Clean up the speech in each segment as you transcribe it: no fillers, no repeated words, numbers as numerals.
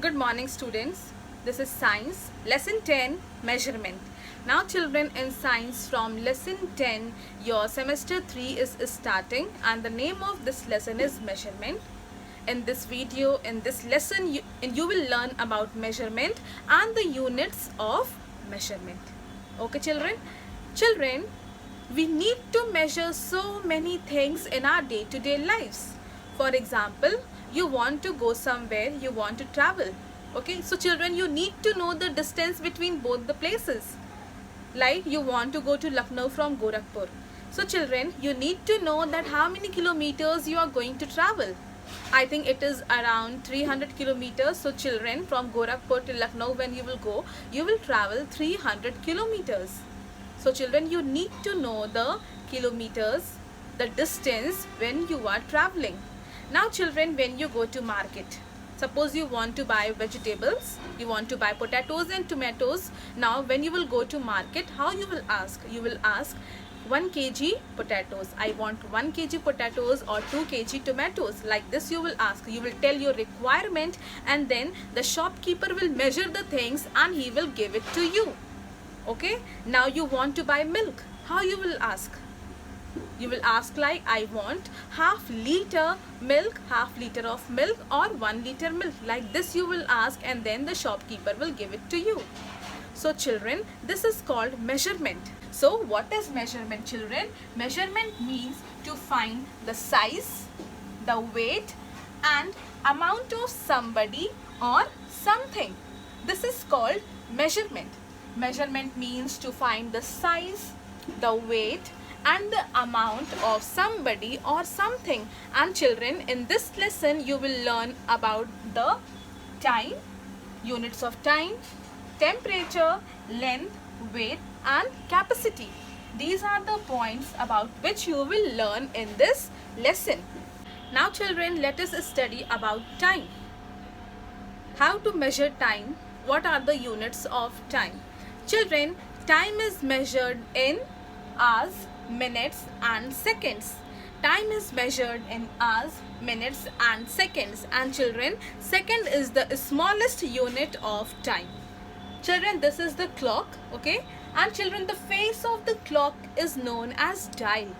Good morning, students. This is Science, Lesson 10, Measurement. Now, children, in Science from Lesson 10, your Semester 3 is starting, and the name of this lesson is Measurement. In this video, in this lesson, you will learn about measurement and the units of measurement. Okay, children? Children, we need to measure so many things in our day-to-day lives. For example, you want to go somewhere, you want to travel. Okay, so children, you need to know the distance between both the places. Like you want to go to Lucknow from Gorakhpur. So children, you need to know that how many kilometers you are going to travel. I think it is around 300 kilometers. So children, from Gorakhpur to Lucknow, when you will go, you will travel 300 kilometers. So children, you need to know the kilometers, the distance when you are traveling. Now children, when you go to market, suppose you want to buy vegetables, you want to buy potatoes and tomatoes. Now when you will go to market, how you will ask? You will ask 1 kg potatoes. I want 1 kg potatoes or 2 kg tomatoes. Like this you will ask. You will tell your requirement, and then the shopkeeper will measure the things and he will give it to you. Okay. Now you want to buy milk. How you will ask? You will ask like, I want half liter milk, half liter of milk, or 1 liter milk. Like this you will ask, and then the shopkeeper will give it to you. So children, this is called measurement. So what is measurement, children? Measurement means to find the size, the weight and amount of somebody or something. This is called measurement. Measurement means to find the size, the weight and the amount of somebody or something. And children, in this lesson you will learn about the time, units of time, temperature, length, weight and capacity. These are the points about which you will learn in this lesson. Now children, let us study about time. How to measure time? What are the units of time? Children, time is measured in hours, minutes and seconds. Time is measured in hours, minutes and seconds. And children, second is the smallest unit of time. Children, this is the clock, okay? And children, the face of the clock is known as dial.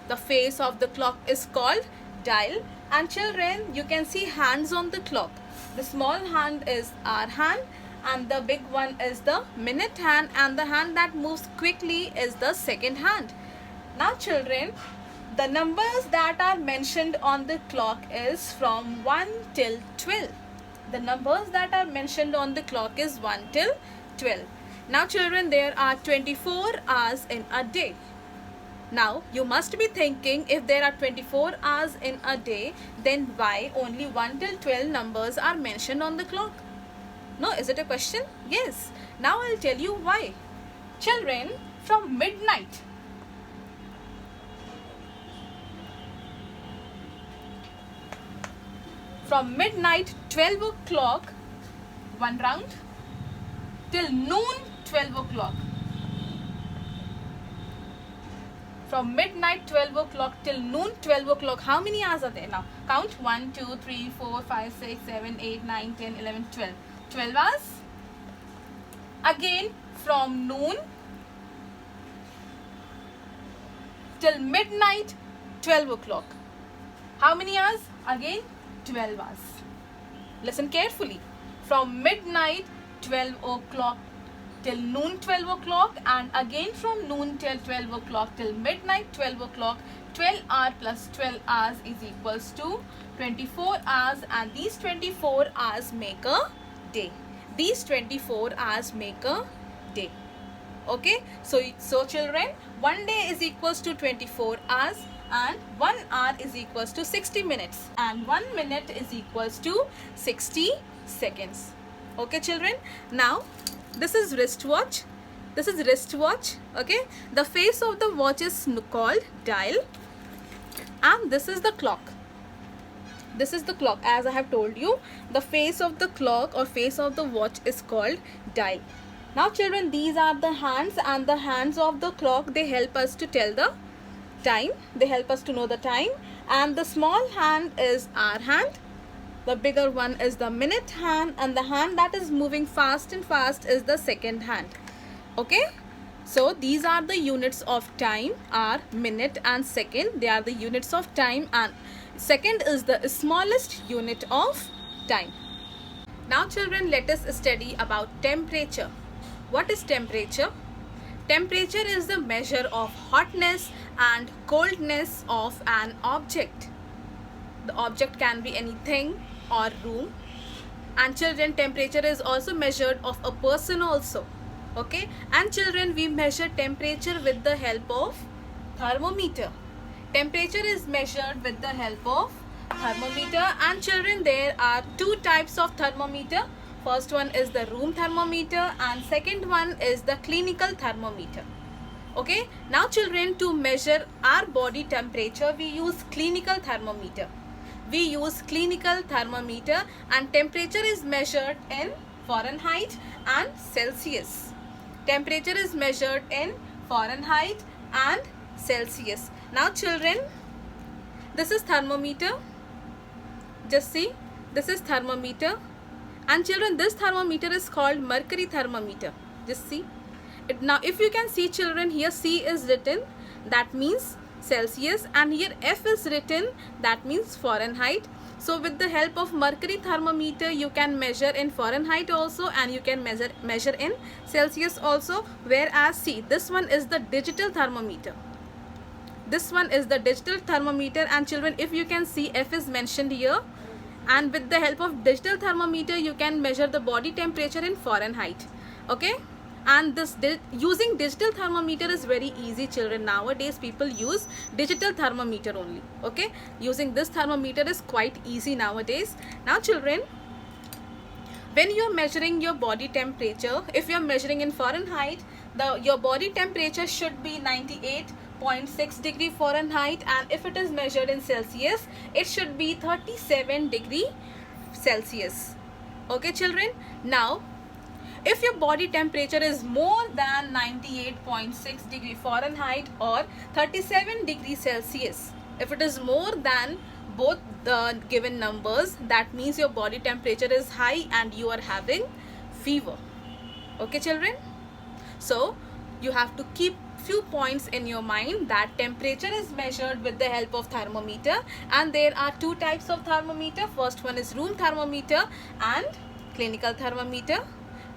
The face of the clock is called dial. And children, you can see hands on the clock. The small hand is hour hand, and the big one is the minute hand, and the hand that moves quickly is the second hand. Now children, the numbers that are mentioned on the clock is from 1 till 12. The numbers that are mentioned on the clock is 1 till 12. Now children, there are 24 hours in a day. Now you must be thinking, if there are 24 hours in a day, then why only 1 till 12 numbers are mentioned on the clock? No, is it a question? Yes. Now I'll tell you why. Children, from midnight from midnight 12 o'clock, one round, till noon 12 o'clock. From midnight 12 o'clock till noon 12 o'clock, how many hours are there now? Count 1, 2, 3, 4, 5, 6, 7, 8, 9, 10, 11, 12. 12 hours. Again from noon till midnight 12 o'clock. How many hours? Again 12 hours. Listen carefully. From midnight 12 o'clock till noon 12 o'clock, and again from noon till 12 o'clock till midnight 12 o'clock. 12 hours plus 12 hours is equals to 24 hours, and these 24 hours make a day. These 24 hours make a day. Okay, so children, 1 day is equals to 24 hours, and 1 hour is equals to 60 minutes, and 1 minute is equals to 60 seconds. Okay children, now this is wristwatch. This is wristwatch. Okay, the face of the watch is called dial, and this is the clock. This is the clock. As I have told you, the face of the clock or face of the watch is called dial. Now children, these are the hands, and the hands of the clock, they help us to tell the time. They help us to know the time. And the small hand is our hand, The bigger one is the minute hand, and the hand that is moving fast and fast is the second hand. Okay, so these are the units of time are minute and second. They are the units of time, and second is the smallest unit of time. Now children, let us study about temperature. What is temperature? Temperature is the measure of hotness and coldness of an object. The object can be anything or room. And children, temperature is also measured of a person also. Okay, and children, we measure temperature with the help of thermometer. Temperature is measured with the help of thermometer. And children, there are two types of thermometer. First one is the room thermometer, and second one is the clinical thermometer. Okay, now children, to measure our body temperature, we use clinical thermometer. We use clinical thermometer, and temperature is measured in Fahrenheit and Celsius. Temperature is measured in Fahrenheit and Celsius. Now children, this is thermometer. Just see, this is thermometer. And children, this thermometer is called mercury thermometer. Just see it. Now if you can see children, here C is written, that means Celsius, and here F is written, that means Fahrenheit. So with the help of mercury thermometer, you can measure in Fahrenheit also, and you can measure in Celsius also. Whereas see, this one is the digital thermometer. This one is the digital thermometer, and children, if you can see, F is mentioned here, and with the help of digital thermometer, you can measure the body temperature in Fahrenheit. Okay, and this using digital thermometer is very easy children. Nowadays people use digital thermometer only. Okay, using this thermometer is quite easy nowadays. Now children, when you are measuring your body temperature, if you are measuring in Fahrenheit, your body temperature should be 98.6 degree Fahrenheit, and if it is measured in Celsius, it should be 37 degree Celsius. Okay children, now if your body temperature is more than 98.6 degree Fahrenheit or 37 degree Celsius, if it is more than both the given numbers, that means your body temperature is high and you are having fever. Okay children, so you have to keep few points in your mind, that temperature is measured with the help of thermometer, and there are two types of thermometer. First one is room thermometer and clinical thermometer.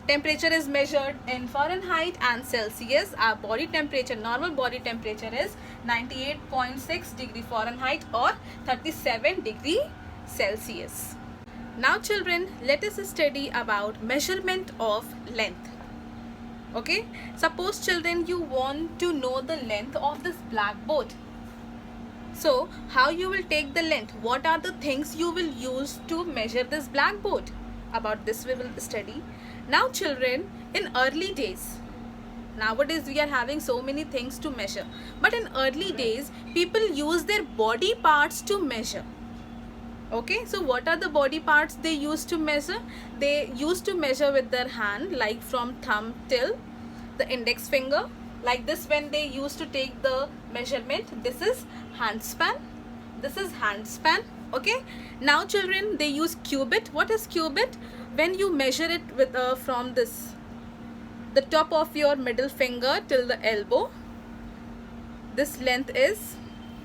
Temperature is measured in Fahrenheit and Celsius. Our body temperature, normal body temperature is 98.6 degree Fahrenheit or 37 degree Celsius. Now children, let us study about measurement of length. Okay, suppose children, you want to know the length of this blackboard. So how you will take the length? What are the things you will use to measure this blackboard? About this we will study. Now children, in early days, nowadays we are having so many things to measure, but in early days people use their body parts to measure. Okay, so what are the body parts they used to measure? They used to measure with their hand, like from thumb till the index finger, like this. When they used to take the measurement, this is hand span, this is hand span. Okay, now children, they use cubit. What is cubit? When you measure it with from this, the top of your middle finger till the elbow, this length is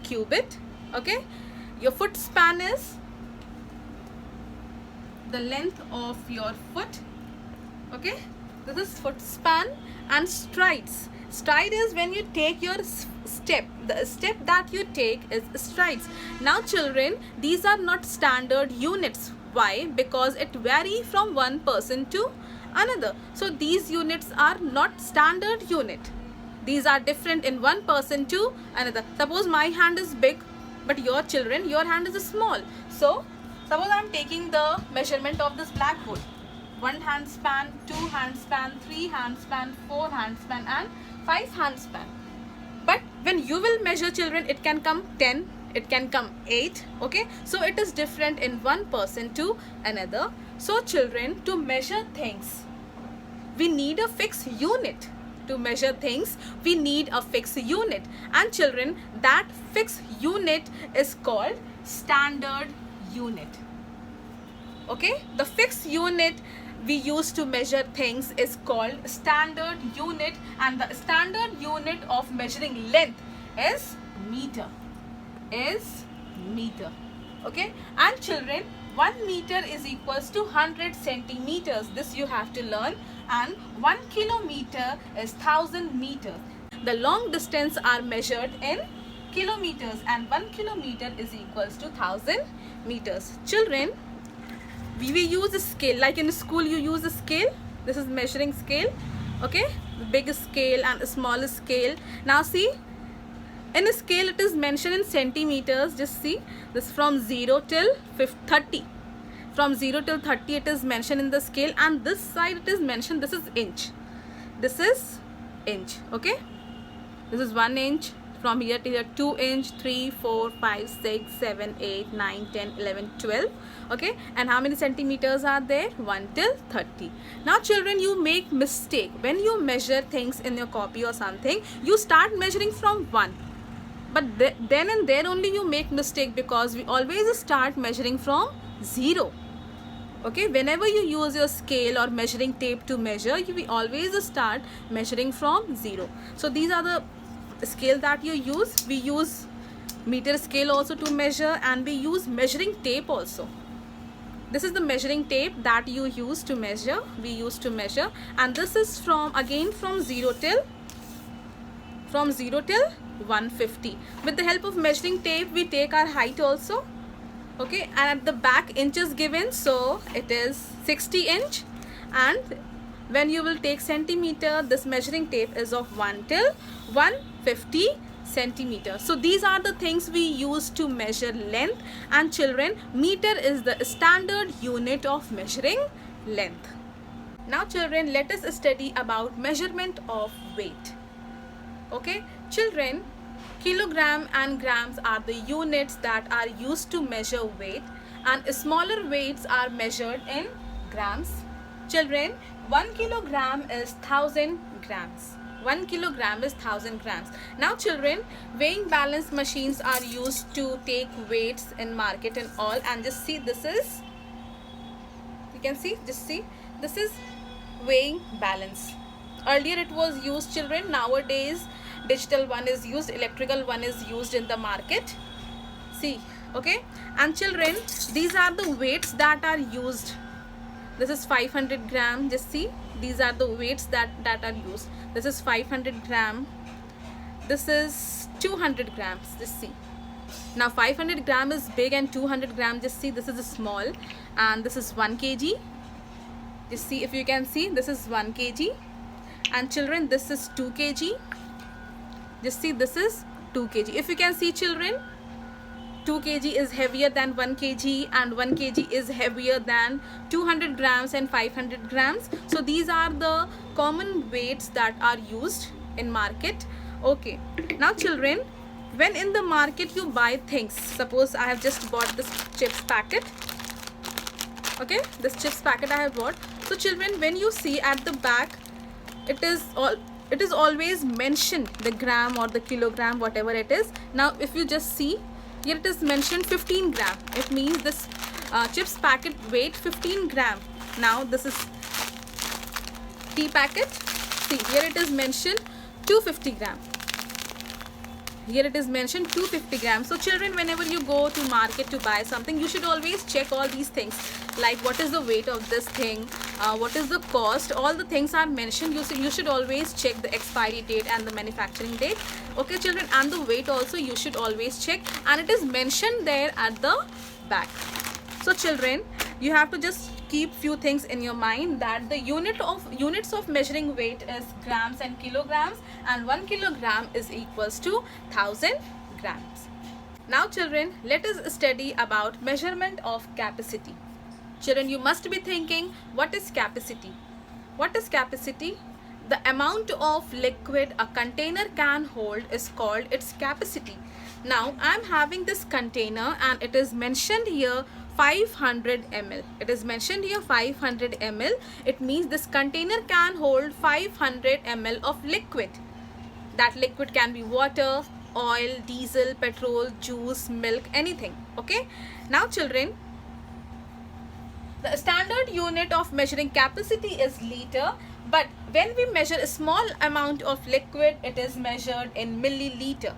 cubit. Okay, your foot span is the length of your foot. Okay, this is foot span. And strides. Stride is when you take your step. The step that you take is strides. Now children, these are not standard units. Why? Because it varies from one person to another. So these units are not standard unit. These are different in one person to another. Suppose my hand is big, but your children, your hand is small. So suppose I am taking the measurement of this blackboard. 1 hand span, 2 hand span, 3 hand span, 4 hand span and 5 hand span. But when you will measure children, it can come 10, it can come 8. Okay, so it is different in one person to another. So children, to measure things, we need a fixed unit. To measure things, we need a fixed unit. And children, that fixed unit is called standard unit. Okay, the fixed unit we use to measure things is called standard unit, and the standard unit of measuring length is meter. Okay, and children, 1 meter is equals to 100 centimeters. This you have to learn. And 1 kilometer is 1000 meters. The long distance are measured in kilometers, and 1 kilometer is equals to 1000 meters. Children, we use a scale. Like in school you use a scale. This is measuring scale. Okay, the big scale and a small scale. Now see, in a scale it is mentioned in centimeters. Just see, this from 0 till 30. From 0 till 30 it is mentioned in the scale, and this side it is mentioned, this is inch. This is inch. Okay, this is 1 inch. From here to here, 2 inch, 3, 4, 5, 6, 7, 8, 9, 10, 11, 12. Okay, and how many centimeters are there? 1 till 30. Now children, you make mistake. When you measure things in your copy or something, you start measuring from 1. But then and there only you make mistake, because we always start measuring from 0. Okay, whenever you use your scale or measuring tape to measure, we always start measuring from 0. So these are the scale that you use. We use meter scale also to measure, and we use measuring tape also. This is the measuring tape that you use to measure. We use to measure, and this is from 0 till 150. With the help of measuring tape, we take our height also. Okay, and at the back inches given, so it is 60 inch, and when you will take centimeter, this measuring tape is of 1 till 150 centimeters. So these are the things we use to measure length, and children, meter is the standard unit of measuring length. Now children, let us study about measurement of weight. Okay, children, kilogram and grams are the units that are used to measure weight, and smaller weights are measured in grams. Children, 1 kilogram is 1000 grams. 1 kilogram is 1000 grams. Now children, weighing balance machines are used to take weights in market and all, and just see, this is, you can see, just see, this is weighing balance. Earlier it was used, children. Nowadays digital one is used, electrical one is used in the market. See, okay, and children, these are the weights that are used. This is 500 gram. Just see, these are the weights that are used. This is 500 gram. This is 200 grams. Just see, now 500 gram is big and 200 gram, just see, this is small, and this is 1 kg. Just see, if you can see, this is 1 kg, and children, this is 2 kg. Just see, this is 2 kg. If you can see, children, 2 kg is heavier than 1 kg, and 1 kg is heavier than 200 grams and 500 grams. So these are the common weights that are used in market. Okay, now children, when in the market you buy things, suppose I have just bought this chips packet. Okay, this chips packet I have bought. So children, when you see at the back, it is always mentioned the gram or the kilogram, whatever it is. Now if you just see, here it is mentioned 15 gram. It means this chips packet weight 15 gram. Now this is tea packet. See, here it is mentioned 250 gram. Here it is mentioned 250 grams. So children, whenever you go to market to buy something, you should always check all these things, like what is the weight of this thing, what is the cost, all the things are mentioned. You should always check the expiry date and the manufacturing date. Okay children, and the weight also you should always check, and it is mentioned there at the back. So children, you have to just keep few things in your mind, that the units of measuring weight is grams and kilograms, and 1 kilogram is equals to 1000 grams. Now children, let us study about measurement of capacity. Children, you must be thinking, what is capacity? What is capacity? The amount of liquid a container can hold is called its capacity. Now I am having this container, and it is mentioned here 500 ml. It is mentioned here 500 ml. It means this container can hold 500 ml of liquid. That liquid can be water, oil, diesel, petrol, juice, milk, anything. Okay. Now children, The standard unit of measuring capacity is liter, but when we measure a small amount of liquid, it is measured in milliliter.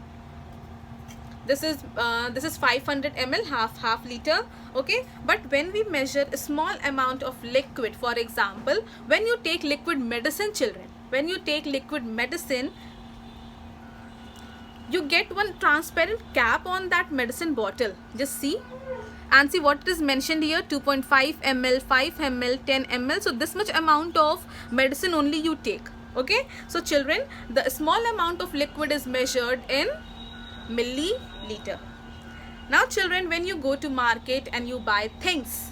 This is 500 ml, half liter. Okay, but when we measure a small amount of liquid, for example, when you take liquid medicine, children, when you take liquid medicine, you get one transparent cap on that medicine bottle. Just see and see what is mentioned here: 2.5 ml, 5 ml, 10 ml. So this much amount of medicine only you take. Okay, so children, the small amount of liquid is measured in milliliter. Now children, when you go to market and you buy things,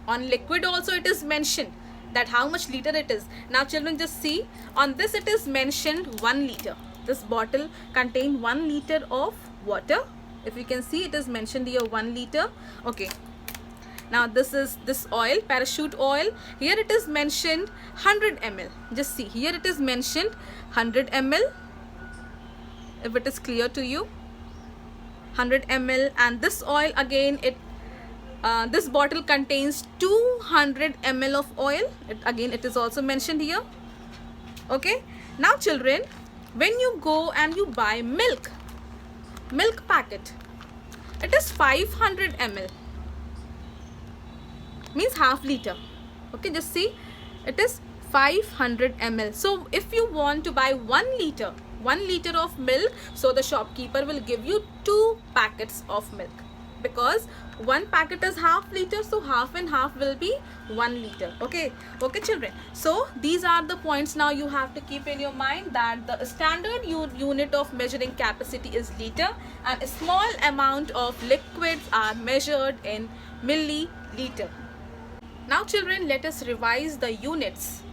on liquid also it is mentioned that how much liter it is. Now children, just see, on this it is mentioned 1 liter. This bottle contains 1 liter of water. If you can see, it is mentioned here 1 liter. Okay, now this is this oil, parachute oil. Here it is mentioned 100 ml. Just see, here it is mentioned 100 ml. If it is clear to you, 100 ml. And this oil again, this bottle contains 200 ml of oil. It is also mentioned here. Okay, now children, when you go and you buy milk packet, it is 500 ml, means half liter. Okay, just see, it is 500 ml. So if you want to buy 1 liter of milk, so the shopkeeper will give you 2 packets of milk, because 1 packet is half liter, so half and half will be 1 liter. Okay children, so these are the points now you have to keep in your mind, that the standard unit of measuring capacity is liter, and a small amount of liquids are measured in milliliter. Now children, let us revise the units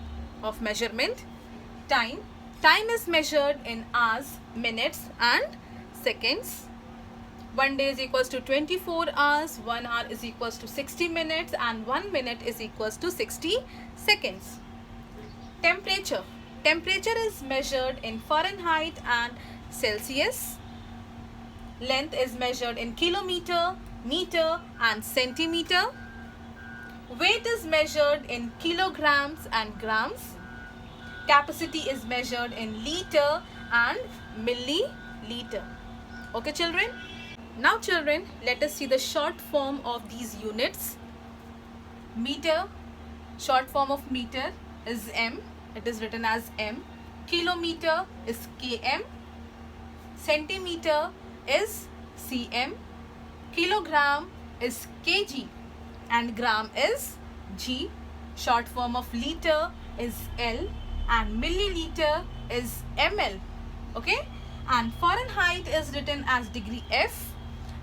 of measurement. Time is measured in hours, minutes and seconds. 1 day is equals to 24 hours, 1 hour is equals to 60 minutes, and 1 minute is equals to 60 seconds. Temperature is measured in Fahrenheit and Celsius. Length is measured in kilometer, meter and centimeter. Weight is measured in kilograms and grams. Capacity is measured in liter and milliliter. Okay children? Now children, let us see the short form of these units. Meter, short form of meter is M. It is written as M. Kilometer is km. Centimeter is cm. Kilogram is kg. And gram is g. Short form of liter is L. And milliliter is ml. Okay, and Fahrenheit is written as degree F,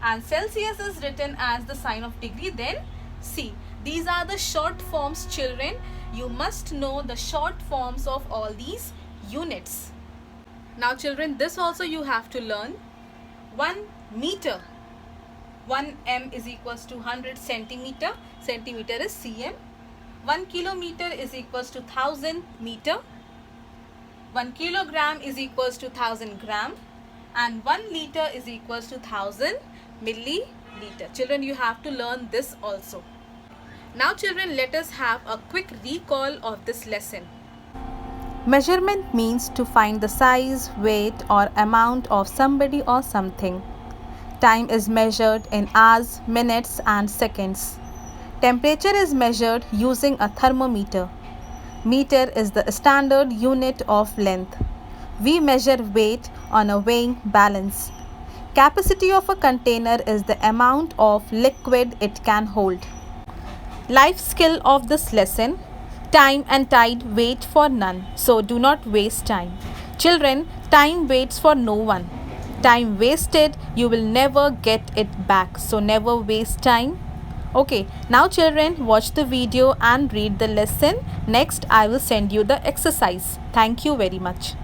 and Celsius is written as the sign of degree, then C. These are the short forms, children. You must know the short forms of all these units. Now children, this also you have to learn. 1 meter, 1 m is equals to 100 centimeter. Centimeter is cm. 1 kilometer is equals to 1000 meter. 1 kilogram is equals to 1000 gram, and 1 liter is equals to 1000 milliliter. Children, you have to learn this also. Now children, let us have a quick recall of this lesson. Measurement means to find the size, weight or amount of somebody or something. Time is measured in hours, minutes and seconds. Temperature is measured using a thermometer. Meter is the standard unit of length. We measure weight on a weighing balance. Capacity of a container is the amount of liquid it can hold. Life skill of this lesson: time and tide wait for none, so do not waste time. Children, time waits for no one. Time wasted, you will never get it back, so never waste time. Okay, now children, watch the video and read the lesson. Next, I will send you the exercise. Thank you very much.